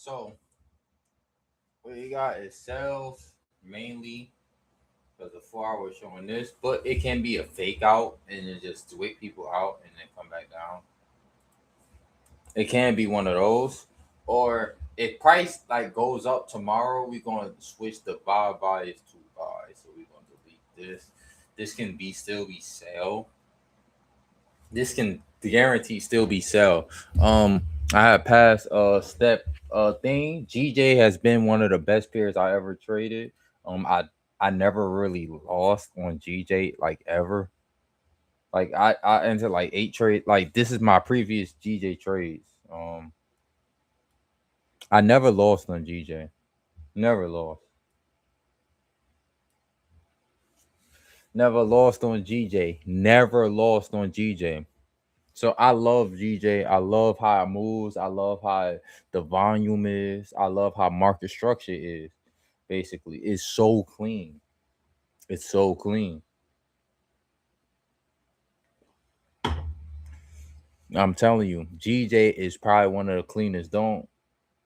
So what you got is sales mainly because the 4 hour is showing this, but it can be a fake out and then just wait people out and then come back down. It can be one of those. Or if price like goes up tomorrow, we're gonna switch the buys to buy. So we're gonna delete this. This can be still be sell. This can guarantee still be sell. I have passed step thing. GJ has been one of the best pairs I ever traded. I never really lost on GJ like ever. Like I entered like 8 trade. Like this is my previous GJ trades. I never lost on GJ. Never lost. Never lost on GJ. Never lost on GJ. So I love GJ. I love how it moves. I love how the volume is. I love how market structure is. Basically, it's so clean. It's so clean. I'm telling you, GJ is probably one of the cleanest. Don't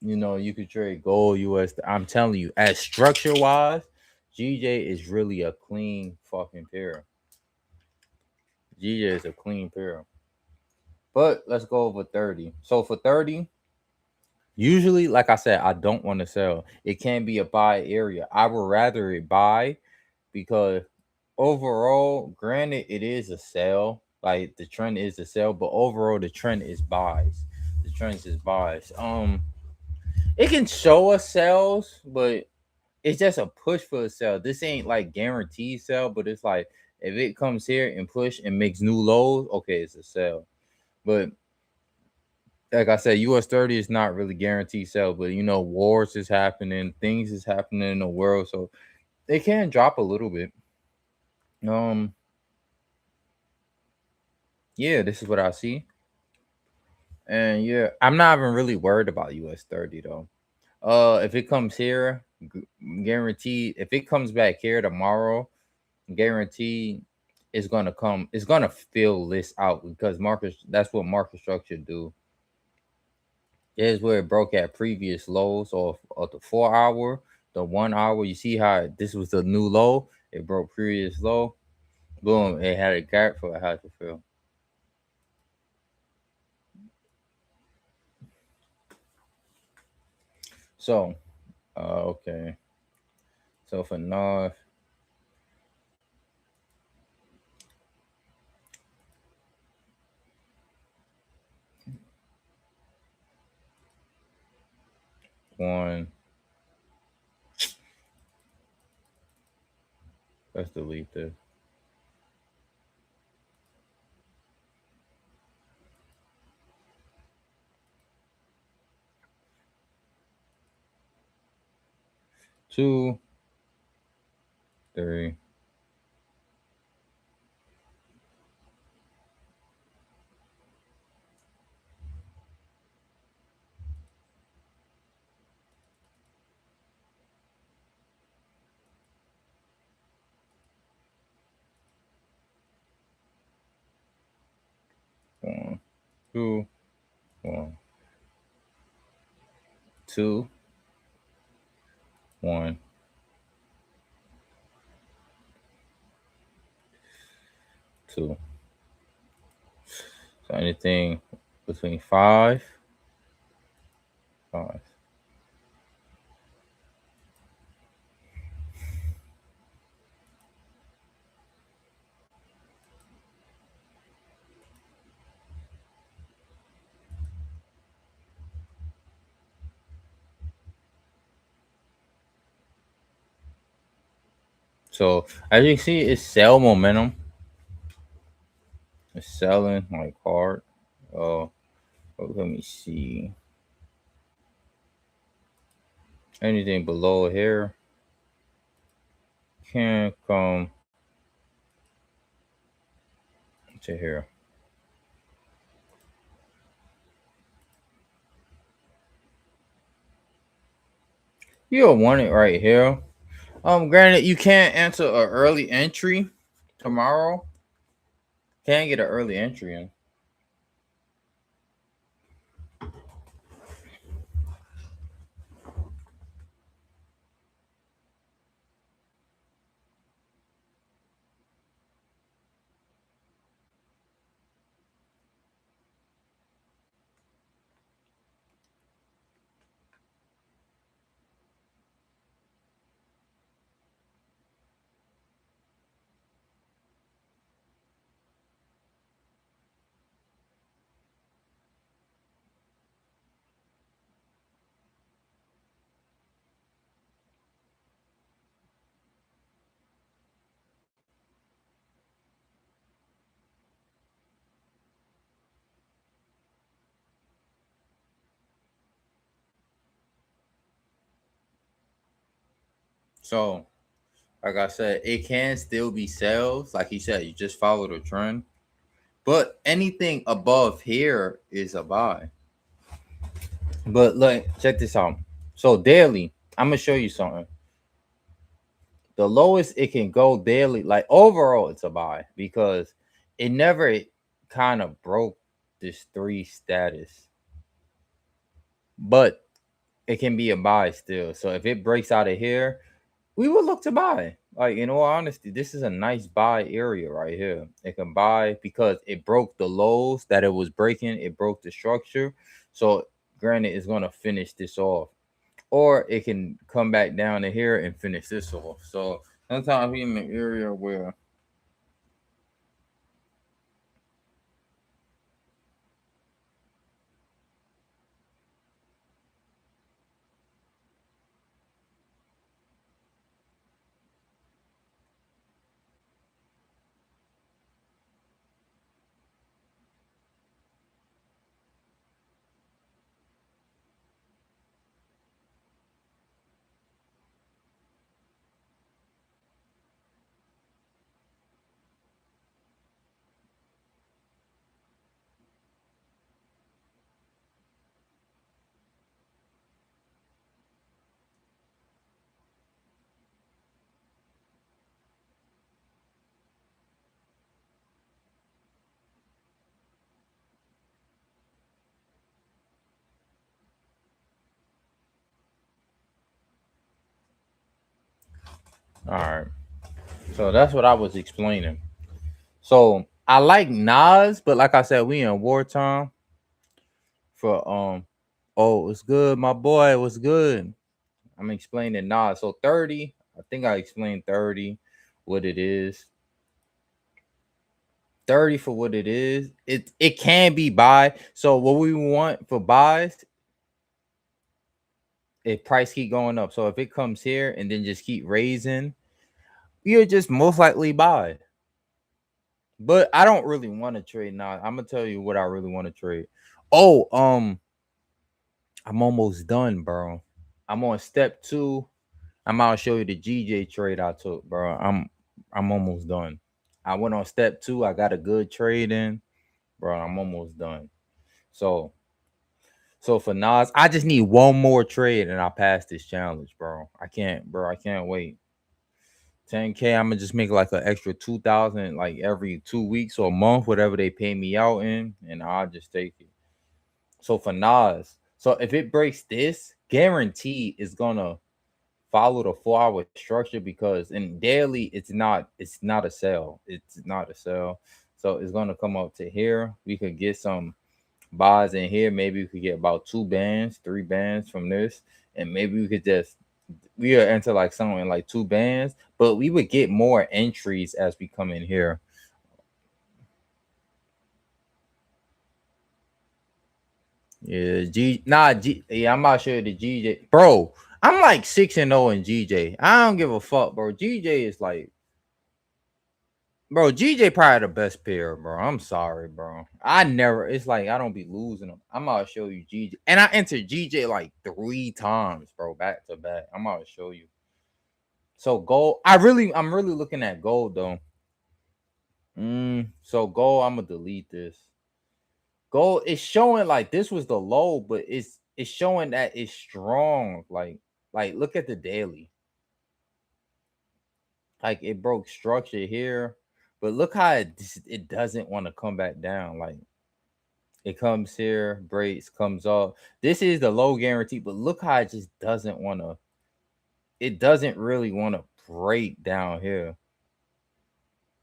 you could trade gold, US. I'm telling you, as structure wise, GJ is really a clean fucking pair. GJ is a clean pair. But let's go over 30. So for 30, usually, like I said, I don't want to sell. It can be a buy area. I would rather it buy because overall, granted, it is a sell. Like the trend is a sell, but overall the trend is buys. The trend is buys. It can show us sells, but it's just a push for a sell. This ain't like guaranteed sell, but it's like if it comes here and push and makes new lows, okay, it's a sell. But like I said, US 30 is not really guaranteed sell, but wars is happening, things is happening in the world, so it can drop a little bit. Um, yeah, this is what I see. And yeah, I'm not even really worried about US 30 though. If it comes here, guaranteed. If it comes back here tomorrow, guaranteed it's gonna come. It's gonna fill this out because market. That's what market structure do. Here's where it broke at previous lows of the 4 hour, the 1 hour. You see how this was the new low. It broke previous low. Boom. It had a gap for how to fill. So, okay. So for North, one. Let's delete this. Two, three. One, two, one, two, one, two. So anything between five. So as you can see, it's sell momentum. It's selling like hard. Oh, let me see. Anything below here can come to here. You'll want it right here. Granted, you can't enter an early entry tomorrow. Can't get an early entry in. So, like I said, it can still be sales. Like he said, you just follow the trend. But anything above here is a buy. But look, check this out. So daily, I'm gonna show you something. The lowest it can go daily, like overall, it's a buy because it never kind of broke this three status, but it can be a buy still. So if it breaks out of here, we would look to buy. Like in all honesty, this is a nice buy area right here. It can buy because it broke the lows that it was breaking. It broke the structure. So granted, it's gonna finish this off, or it can come back down to here and finish this off. So sometimes we in the area where all right. So that's what I was explaining. So I like Nas, but like I said, we in wartime for oh, it's good, my boy. What's good? I'm explaining Nas. So 30, I think I explained 30 what it is. 30 for what it is. It can be buy. So what we want for buys, if price keep going up. So if it comes here and then just keep raising, you'll just most likely buy. But I don't really want to trade now. I'm gonna tell you what I really want to trade. Oh, I'm almost done, bro. I'm on step two. I'm gonna show you the GJ trade I took, bro. I'm almost done. I went on step two. I got a good trade in, bro. I'm almost done. So for Nas, I just need one more trade and I'll pass this challenge, bro. I can't, bro. I can't wait. 10K. I'm gonna just make like an extra 2,000 like every 2 weeks or a month, whatever they pay me out in, and I'll just take it. So for Nas, so if it breaks this, guaranteed it's gonna follow the 4 hour structure because in daily it's not a sell. It's not a sell. So it's gonna come up to here. We could get some buys in here. Maybe we could get about 2 bands, 3 bands from this, and maybe we could just we are into like something like 2 bands, but we would get more entries as we come in here. Yeah, yeah, I'm not sure the GJ, bro. I'm like 6-0 in GJ. I don't give a fuck, bro. GJ is like, bro. GJ probably the best pair, bro. I'm sorry, bro. I never. It's like I don't be losing them. I'm gonna show you GJ, and I entered GJ like 3 times, bro, back to back. I'm gonna show you. So gold. I'm really looking at gold though. So gold. I'm gonna delete this. Gold is showing like this was the low, but it's showing that it's strong. Like look at the daily. Like it broke structure here, but look how it doesn't want to come back down. Like it comes here, breaks, comes up. This is the low guarantee, but look how it just doesn't want to. It doesn't really want to break down here.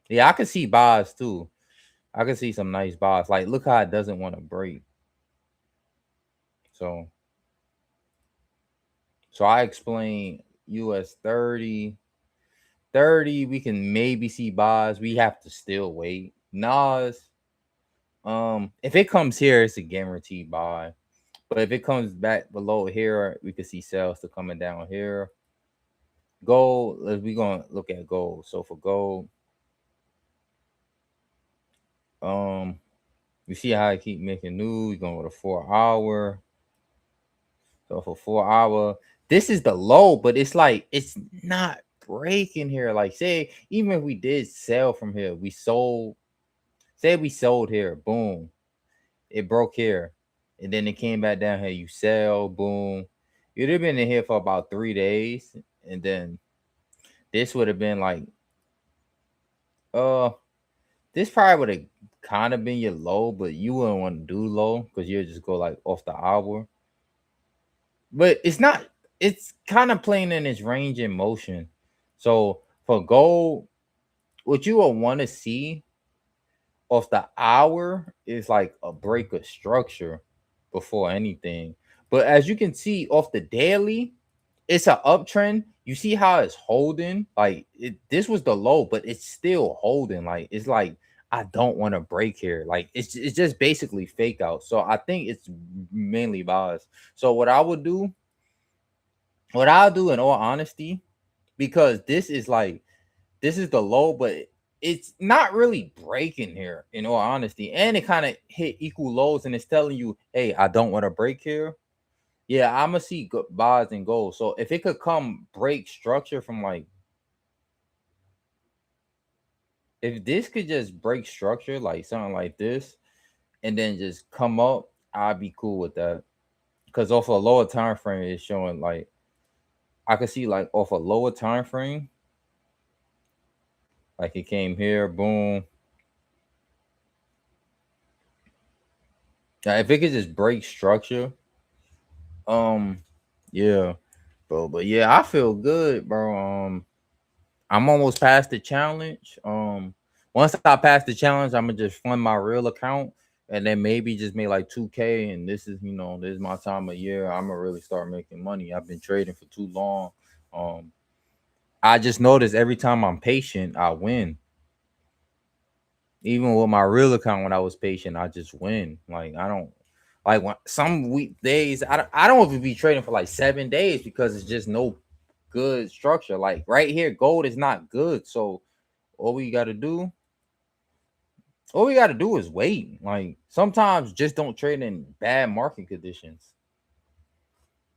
Yeah, I can see buys too. I can see some nice buys. Like look how it doesn't want to break. So I explain US 30, we can maybe see buys. We have to still wait. Nas, if it comes here, it's a guaranteed buy. But if it comes back below here, we could see sales to coming down here. Gold, we gonna look at gold. So for gold, um, you see how I keep making news. Going with a 4 hour. So for 4 hour, This is the low, but it's like it's not breaking here. Like, say even if we did sell from here, we sold. Say we sold here, boom, it broke here, and then it came back down here. You sell, boom. You'd have been in here for about 3 days, and then this would have been like, uh, this probably would have kind of been your low, but you wouldn't want to do low because you'll just go like off the hour. But it's not. It's kind of playing in its range in motion. So for gold, what you will want to see off the hour is like a break of structure before anything. But as you can see off the daily, it's an uptrend. You see how it's holding? Like this was the low, but it's still holding. Like it's like I don't want to break here. Like it's just basically fake out. So I think it's mainly buys. So what I'll do in all honesty, because this is like this is the low, but it's not really breaking here in all honesty. And it kind of hit equal lows and it's telling you, hey, I don't want to break here. Yeah, I'm gonna see buys and gold. So if it could come break structure from like, if this could just break structure like something like this, and then just come up, I'd be cool with that. Because off a lower time frame, it's showing like I could see like off a lower time frame, like it came here, boom. Now, if it could just break structure, um, yeah, bro. But yeah, I feel good, bro. I'm almost past the challenge. Once I pass the challenge, I'm gonna just fund my real account and then maybe just make like 2K. And this is, this is my time of year. I'm gonna really start making money. I've been trading for too long. Um, I just noticed every time I'm patient, I win. Even with my real account, when I was patient, I just win. Like I don't like when some weekdays, I don't even be trading for like 7 days because it's just no good structure. Like right here, gold is not good. So all we gotta do, all we gotta do is wait. Like sometimes just don't trade in bad market conditions.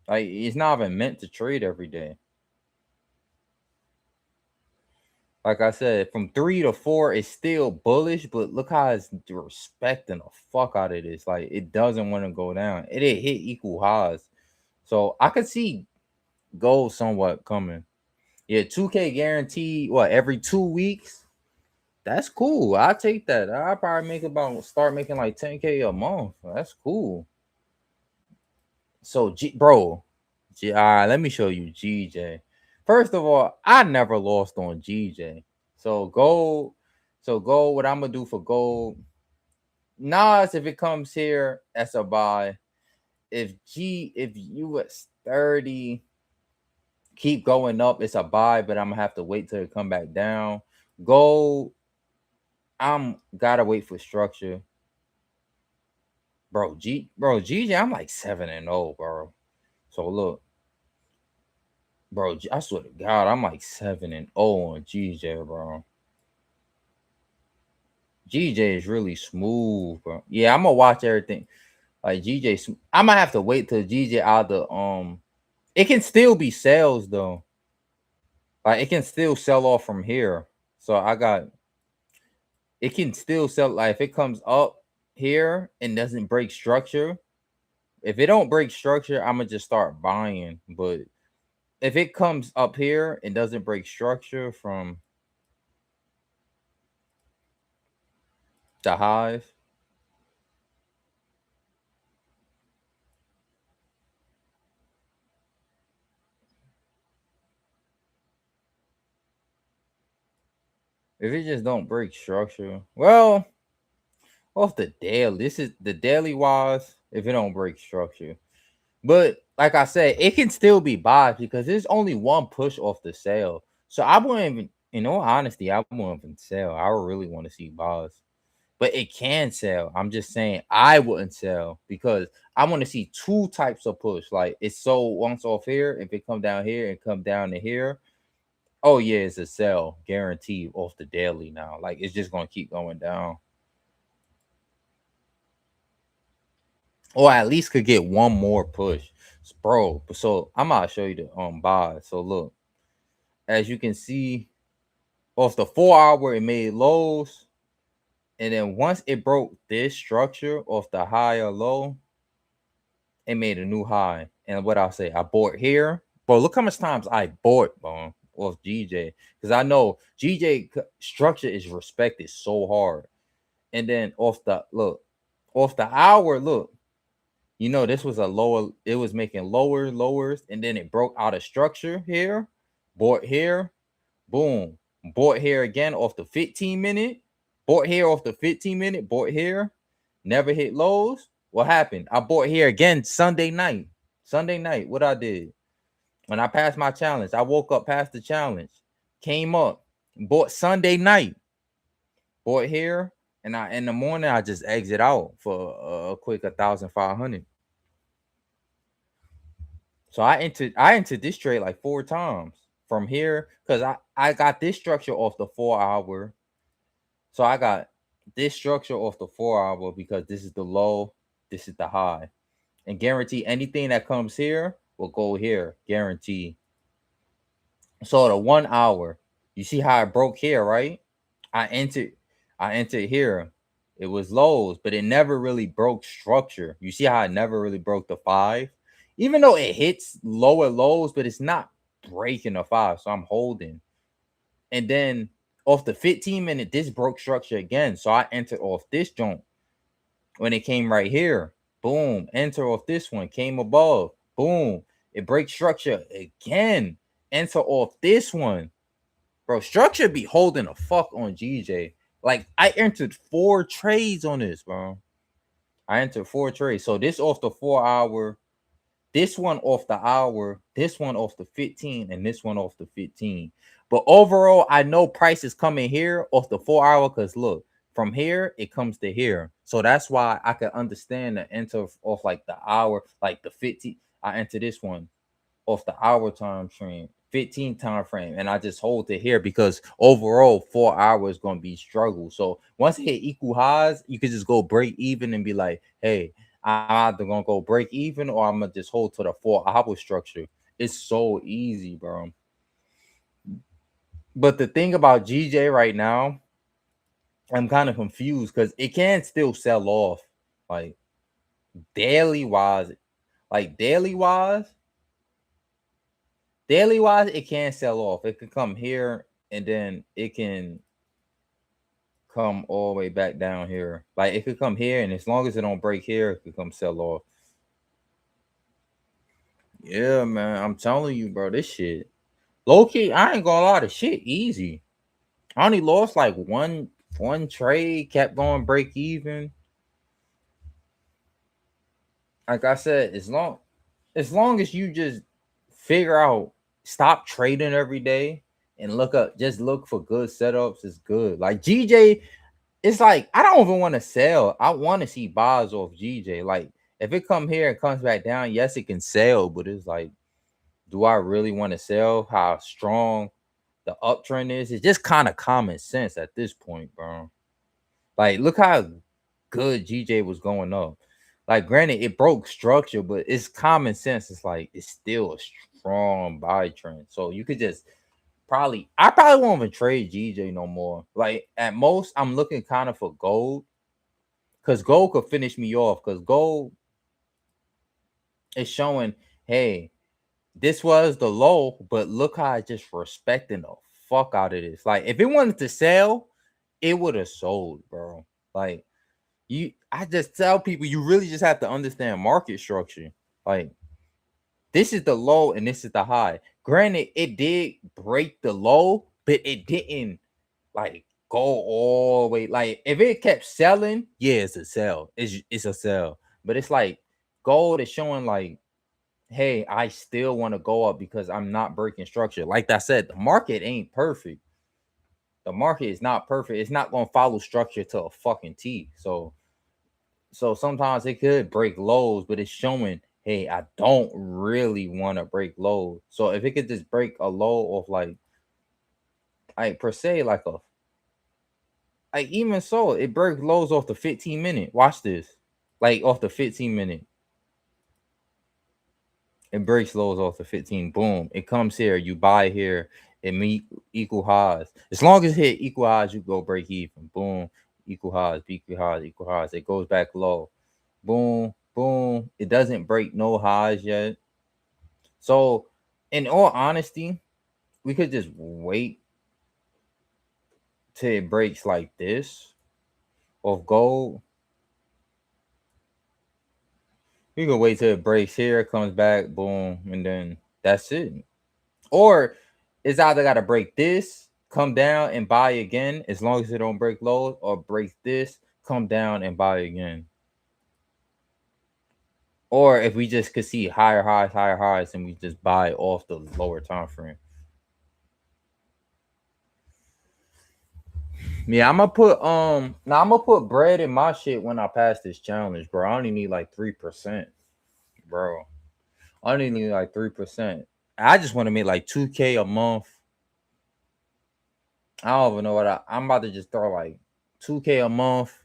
Like it's not even meant to trade every day. Like I said, from 3 to 4 is still bullish, but look how it's respecting the fuck out of this. Like it doesn't want to go down. It hit equal highs. So I could see gold somewhat coming. Yeah, 2K guaranteed what every 2 weeks. That's cool. I'll take that. I'll probably start making like 10K a month. That's cool. So bro, all right, let me show you GJ. First of all, I never lost on GJ. So gold, what I'm gonna do for gold, Nas, if it comes here, that's a buy. If US 30 keep going up, it's a buy, but I'm gonna have to wait till it come back down. Gold, I'm gotta wait for structure. GJ, I'm like 7-0, bro. So look, bro, I swear to God, I'm like 7-0 on GJ, bro. GJ is really smooth, bro. Yeah, I'm gonna watch everything. Like GJ, I'm gonna have to wait till GJ out the It can still be sales though. Like it can still sell off from here. So it can still sell. Like if it comes up here and doesn't break structure. If it don't break structure, I'm gonna just start buying. But if it comes up here and doesn't break structure from the highs, if it just don't break structure, well, off the daily, this is the daily wise. If it don't break structure, but like I said, it can still be buys because there's only one push off the sale. So I wouldn't even, in all honesty, I wouldn't even sell. I would really want to see buys. But it can sell. I'm just saying I wouldn't sell because I want to see two types of push. Like it's sold once off here. If it come down here and come down to here, oh yeah, it's a sell guaranteed off the daily now. Like it's just gonna keep going down. Or at least could get one more push. bro. So I'm gonna show you the buy. So look, as you can see, off the 4 hour, it made lows, and then once it broke this structure off the high or low, it made a new high. And what I'll say, I bought here. Bro, look how much times I bought, bro, off GJ. Because I know GJ structure is respected so hard. And then off the look, off the hour, look, you know, this was a lower, it was making lowers, and then it broke out of structure here, bought here, boom, bought here again off the 15 minute, bought here off the 15 minute, bought here, never hit lows. What happened? I bought here again Sunday night. Sunday night, what I did when I passed my challenge, I woke up past the challenge, came up, bought Sunday night, bought here, and I in the morning I just exit out for a quick 1,500. So I entered this trade like 4 times from here because I got this structure off the 4 hour. So I got this structure off the 4 hour because this is the low, this is the high, and guarantee anything that comes here will go here, guarantee. So the 1 hour, you see how I broke here, right? I entered, I entered here. It was lows, but it never really broke structure. You see how it never really broke the 5, even though it hits lower lows, but it's not breaking the 5. So I'm holding, and then off the 15 minute, this broke structure again. So I entered off this joint when it came right here. Boom, enter off this one, came above. Boom, it breaks structure again. Enter off this one. Bro, structure be holding a fuck on GJ. Like, I entered 4 trades on this, bro. I entered 4 trades. So this off the 4 hour, this one off the hour, this one off the 15, and this one off the 15. But overall, I know price is coming here off the 4 hour because look, from here it comes to here. So that's why I can understand the enter off like the hour, like the 50. I enter this one off the hour time frame, 15 time frame, and I just hold it here because overall 4 hours is gonna be struggle. So once it hit equal highs, you can just go break even and be like, hey, I'm either gonna go break even or I'm gonna just hold to the 4 hour structure. It's so easy, bro. But the thing about GJ right now, I'm kind of confused because it can still sell off, like daily wise, like daily wise, it can sell off. It could come here and then it can come all the way back down here. Like it could come here, and as long as it don't break here, it could come sell off. Yeah, man, I'm telling you, bro, this shit low key. I ain't gonna lie, the shit easy. I only lost like one trade, kept going break even. Like I said, as long as you just figure out, stop trading every day and just look for good setups, is good. Like GJ, it's like I don't even want to sell. I want to see buys off GJ. Like if it come here and comes back down, yes, it can sell, but it's like, do I really want to sell? How strong the uptrend is? It's just kind of common sense at this point, bro. Like look how good GJ was going up. Like granted, it broke structure, but it's common sense. It's like it's still a strong buy trend. So you could just I probably won't even trade GJ no more. Like at most, I'm looking kind of for gold because gold could finish me off. Because gold is showing, hey, this was the low, but look how I just respecting the fuck out of this. Like if it wanted to sell, it would have sold, bro. Like I just tell people you really just have to understand market structure. Like this is the low and this is the high. Granted, it did break the low, but it didn't like go all the way. Like if it kept selling, yeah, it's a sell. It's a sell. But it's like gold is showing like, hey, I still want to go up because I'm not breaking structure. Like I said, the market ain't perfect. The market is not perfect. It's not gonna follow structure to a fucking T. So sometimes it could break lows, but it's showing, hey, I don't really want to break lows. So if it could just break a low of like per se, like even so, it breaks lows off the 15 minute. Watch this. Like off the 15 minute. It breaks lows off the 15. Boom. It comes here. You buy here. It meet equal highs. As long as it hit equal highs, you go break even. Boom. Equal highs, equal highs, equal highs. It goes back low. Boom. Boom. It doesn't break no highs yet. So, in all honesty, we could just wait till it breaks like this of gold. We can wait till it breaks here, comes back, boom, and then that's it. Or it's either got to break this, come down and buy again, as long as it don't break lows, or break this, come down and buy again. Or if we just could see higher highs, and we just buy off the lower time frame. Yeah, I'm gonna put now I'm gonna put bread in my shit when I pass this challenge, bro. I only need like 3%, bro. I only need like 3%. I just want to make like 2K a month. I don't even know I'm about to just throw like 2K a month.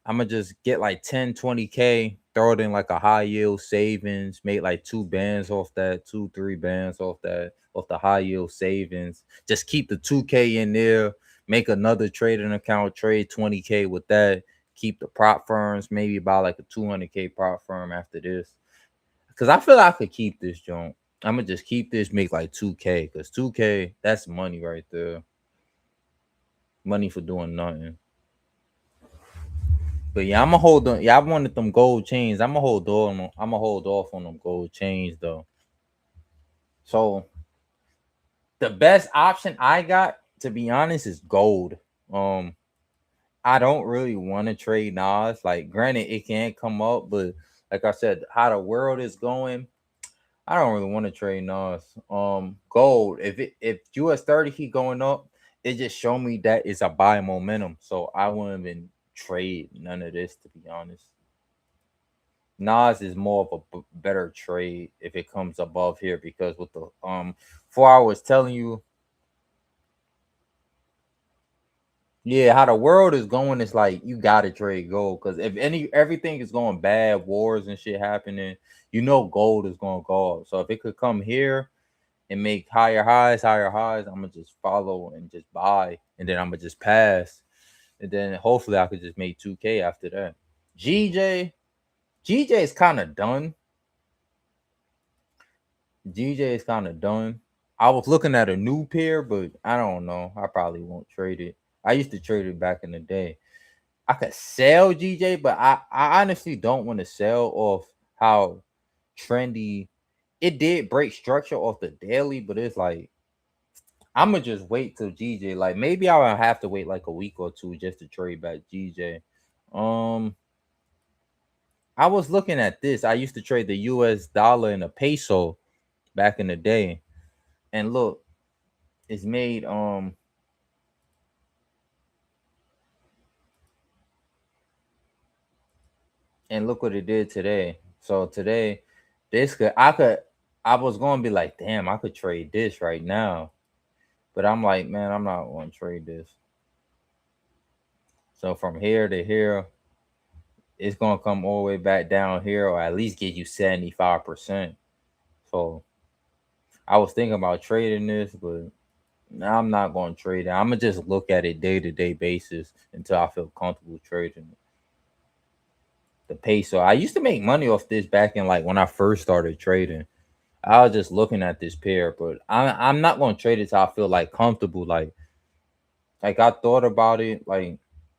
I'm gonna just get like 10, 20K, throw it in like a high yield savings, make like 2 bands off that, 2, 3 bands off that, off the high yield savings. Just keep the 2K in there, make another trading account, trade 20K with that, keep the prop firms, maybe buy like a 200K prop firm after this. Cause I feel like I could keep this joint. I'm gonna just keep this, make like 2K, cause 2K, that's money right there. Money for doing nothing. But yeah, I'm gonna hold on. Yeah, I wanted them gold chains. I'm gonna hold on. I'm gonna hold off on them gold chains though. So the best option I got, to be honest, is gold. Um, I don't really want to trade Nas. Like, granted, it can come up, but like I said, how the world is going, I don't really want to trade Nas. Gold. If US 30 keep going up, it just show me that it's a buy momentum. So I wouldn't even trade none of this, to be honest. Nas is more of a better trade if it comes above here, because with the 4 hours telling you, yeah, how the world is going, it's like you gotta trade gold, because if everything is going bad, wars and shit happening, gold is gonna go up. So if it could come here and make higher highs, I'm gonna just follow and just buy, and then I'm gonna just pass, and then hopefully I could just make 2K after that. GJ, GJ is kind of done. GJ is kind of done. I was looking at a new pair, but I don't know. I probably won't trade it. I used to trade it back in the day. I could sell GJ, but I honestly don't want to sell off how trendy it did break structure off the daily, but it's like I'm gonna just wait till GJ. Like maybe I'll have to wait like a week or two just to trade back GJ. Um, I was looking at this. I used to trade the US dollar and a peso back in the day. And look, it's made and look what it did today. So today, I was gonna be like, damn, I could trade this right now. But I'm like, man, I'm not gonna trade this. So from here to here, it's gonna come all the way back down here, or at least get you 75%. So I was thinking about trading this, but I'm not gonna trade it. I'm gonna just look at it day to day basis until I feel comfortable trading it. The peso. I used to make money off this back in like when I first started trading. I was just looking at this pair, but I'm not gonna trade it till I feel like comfortable. Like I thought about it. Like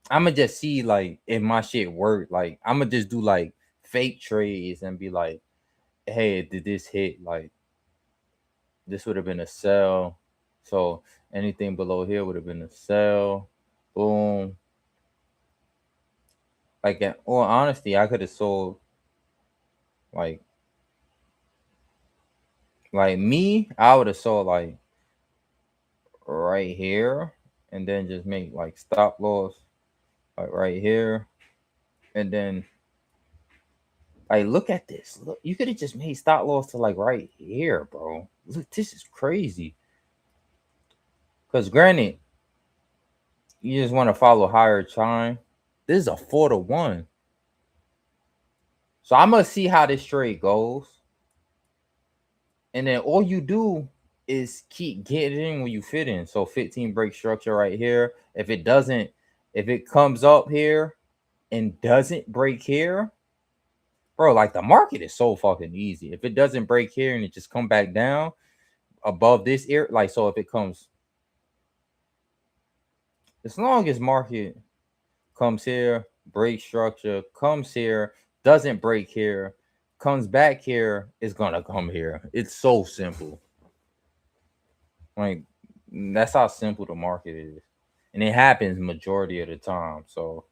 I'm gonna just see like if my shit worked. Like I'm gonna just do like fake trades and be like, hey, did this hit? Like this would have been a sell. So anything below here would have been a sell. Boom. Like in all honesty, I could have sold like me. I would have sold like right here, and then just make like stop loss like right here, and then like look at this. Look, you could have just made stop loss to like right here, bro. Look, this is crazy. Because granted, you just want to follow higher time. This is a 4 to 1. So I'm gonna see how this trade goes. And then all you do is keep getting in when you fit in. So 15 break structure right here. If it comes up here and doesn't break here, bro, like the market is so fucking easy. If it doesn't break here and it just come back down above this area, like, so if it comes, as long as market comes here, break structure, comes here, doesn't break here, comes back here, it's gonna come here. It's so simple. Like, that's how simple the market is. And it happens majority of the time. So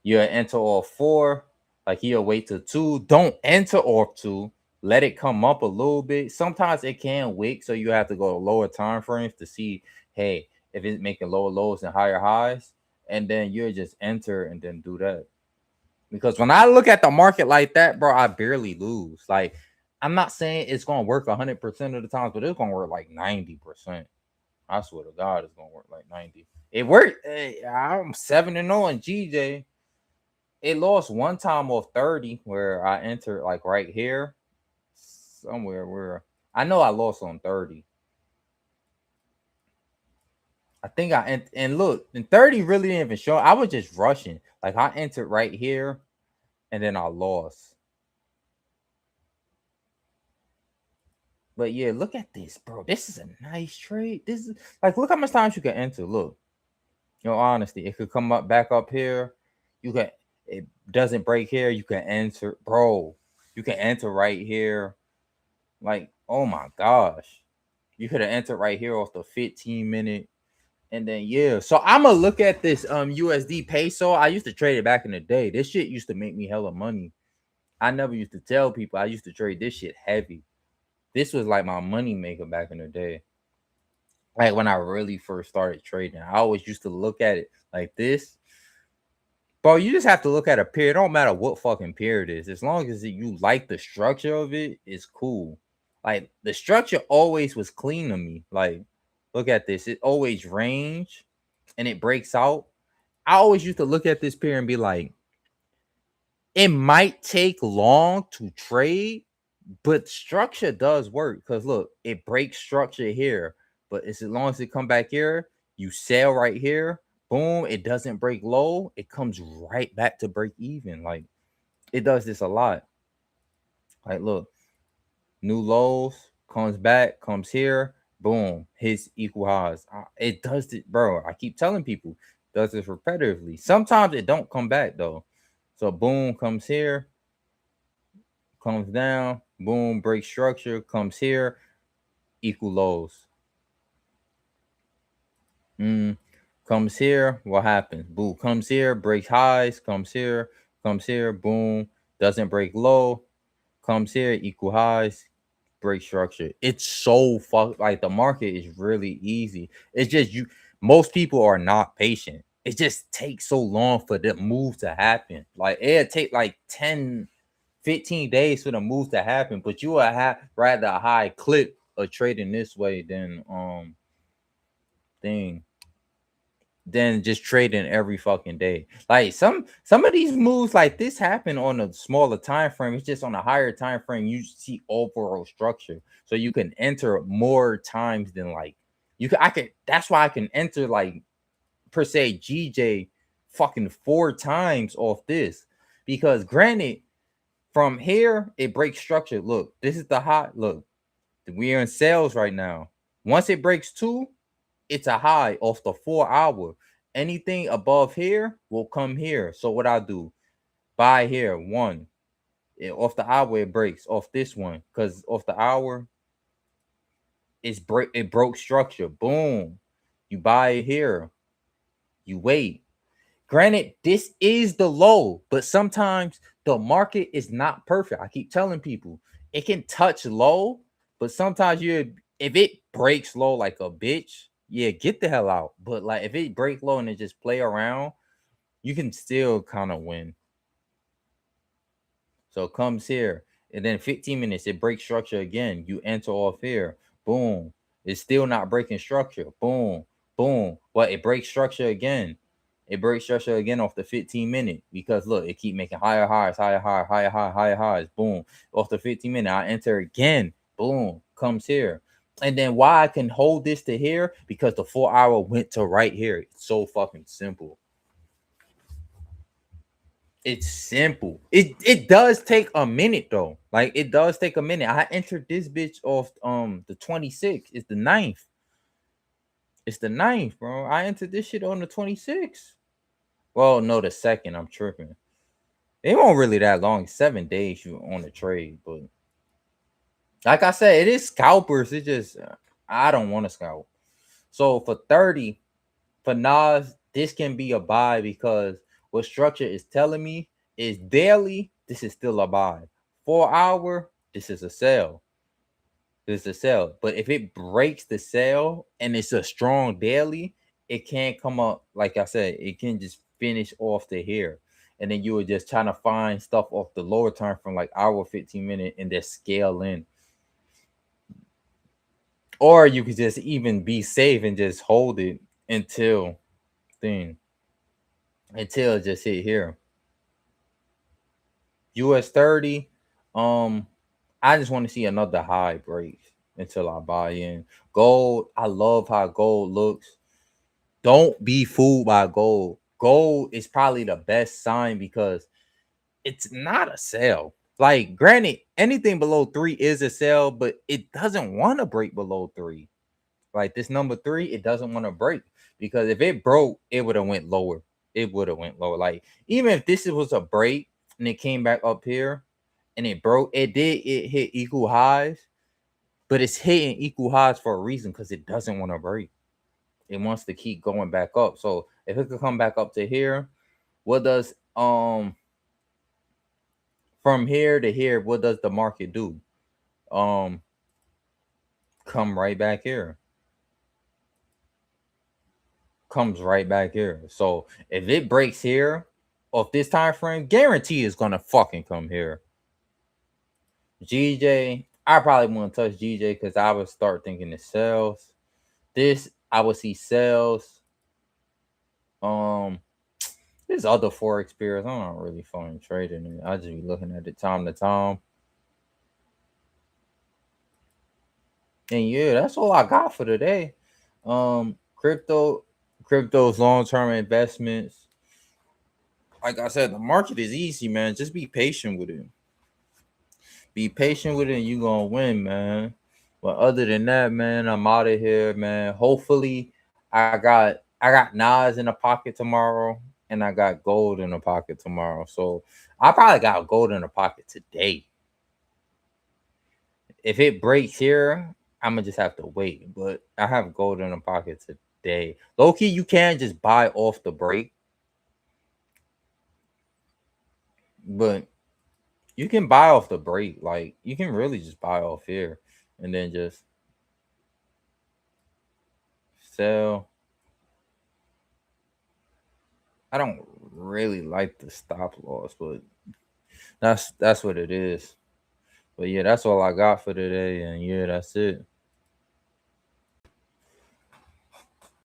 you enter off 4, like he'll wait to 2. Don't enter off 2. Let it come up a little bit. Sometimes it can wick, so you have to go to lower time frames to see, hey, if it's making lower lows and higher highs, and then you just enter and then do that. Because when I look at the market like that, bro, I barely lose. Like, I'm not saying it's gonna work 100% of the times, but it's gonna work like 90%. I swear to God, it's gonna work like 90. It worked. I'm 7-0 in GJ. It lost one time off 30 where I entered like right here, somewhere where I know I lost on 30. I think and look, and 30 really didn't even show. I was just rushing. Like, I entered right here and then I lost. But yeah, look at this, bro. This is a nice trade. This is like, look how much times you can enter. Look, honesty, it could come up back up here. You can, it doesn't break here. You can enter, bro. You can enter right here. Like, oh my gosh, you could have entered right here off the 15-minute. And then yeah, so I'm gonna look at this USD peso. I used to trade it back in the day. This shit used to make me hella money. I never used to tell people I used to trade this shit heavy. This was like my money maker back in the day. Like when I really first started trading, I always used to look at it like this. Bro, you just have to look at a period. It don't matter what fucking period it is. As long as you like the structure of it, it's cool. Like, the structure always was clean to me. Like, look at this. It always range and it breaks out. I always used to look at this period and be like, it might take long to trade, but structure does work. Because look, it breaks structure here. But as long as it come back here, you sell right here. Boom, it doesn't break low. It comes right back to break even. Like, it does this a lot. Like, look, new lows, comes back, comes here, boom, hits equal highs. It does it, bro. I keep telling people, does this repetitively. Sometimes it don't come back though. So boom, comes here, comes down, boom, break structure, comes here, equal lows. Comes here, what happens? Boom, comes here, breaks highs, comes here, boom, doesn't break low, comes here, equal highs, break structure. It's so like, the market is really easy. It's just most people are not patient. It just takes so long for the move to happen. Like, it'll take like 10-15 days for the move to happen, but you will have rather a high clip of trading this way than just trading every fucking day. Like, some of these moves like this happen on a smaller time frame. It's just on a higher time frame you see overall structure, so you can enter more times than like I can. That's why I can enter like, per se, GJ fucking 4 times off this, because granted, from here it breaks structure. Look, this is the high. Look, we're in sales right now. Once it breaks 2, it's a high off the 4-hour. Anything above here will come here. So what I do, buy here 1. Off the hour it breaks off this one, because off the hour it broke structure. Boom, you buy it here, you wait. Granted, this is the low, but sometimes the market is not perfect. I keep telling people it can touch low, but sometimes if it breaks low like a bitch, yeah, get the hell out. But like, if it breaks low and it just play around, you can still kind of win. So it comes here, and then 15 minutes, it breaks structure again. You enter off here, boom. It's still not breaking structure. Boom, boom. But it breaks structure again. It breaks structure again off the 15-minute, because look, it keep making higher highs, higher high, higher high, higher highs. Boom. Off the 15-minute, I enter again. boom, comes here. And then why I can hold this to here, because the 4 hour went to right here. It's so fucking simple. It's simple. It does take a minute though. Like it does take a minute. I entered this bitch off the 26th. It's the 9th. It's the 9th, bro. I entered this shit on the 26th. Well, no, the second. I'm tripping. It won't really that long. 7 days you on the trade, but like I said, it is scalpers. It just I don't want to scalp. So for 30, for Nas, this can be a buy because what structure is telling me is daily, this is still a buy. 4 hour, this is a sell. This is a sell. But if it breaks the sell and it's a strong daily, it can't come up. Like I said, it can just finish off to here. And then you were just trying to find stuff off the lower term from like hour 15 minute and then scale in. Or you could just even be safe and just hold it until until it just hit here. US 30. I just want to see another high break until I buy in. Gold, I love how gold looks. Don't be fooled by gold. Gold is probably the best sign because it's not a sell. Like, granted, anything below 3 is a sell, but it doesn't want to break below 3. Like this number 3, it doesn't want to break because if it broke, it would have went lower. It would have went lower. Like even if this was a break and it came back up here and it broke, it hit equal highs, but it's hitting equal highs for a reason because it doesn't want to break. It wants to keep going back up. So if it could come back up to here, what does from here to here, what does the market do? Come right back here. Comes right back here. So if it breaks here off this time frame, guarantee is gonna fucking come here. GJ, I probably wouldn't touch GJ because I would start thinking it sells. This I would see sells. There's other forex pairs. I'm not really fucking trading it. I just be looking at it time to time. And yeah, that's all I got for today. Crypto's long-term investments. Like I said, the market is easy, man. Just be patient with it. Be patient with it and you're gonna win, man. But other than that, man, I'm out of here, man. Hopefully I got Nas in the pocket tomorrow and I got gold in the pocket tomorrow. So I probably got gold in the pocket today. If it breaks here, I'm gonna just have to wait. But I have gold in the pocket today. Low key, you can just buy off the break, but you can buy off the break. Like you can really just buy off here and then just sell. I don't really like the stop loss, but that's what it is. But yeah, that's all I got for today, and yeah, that's it.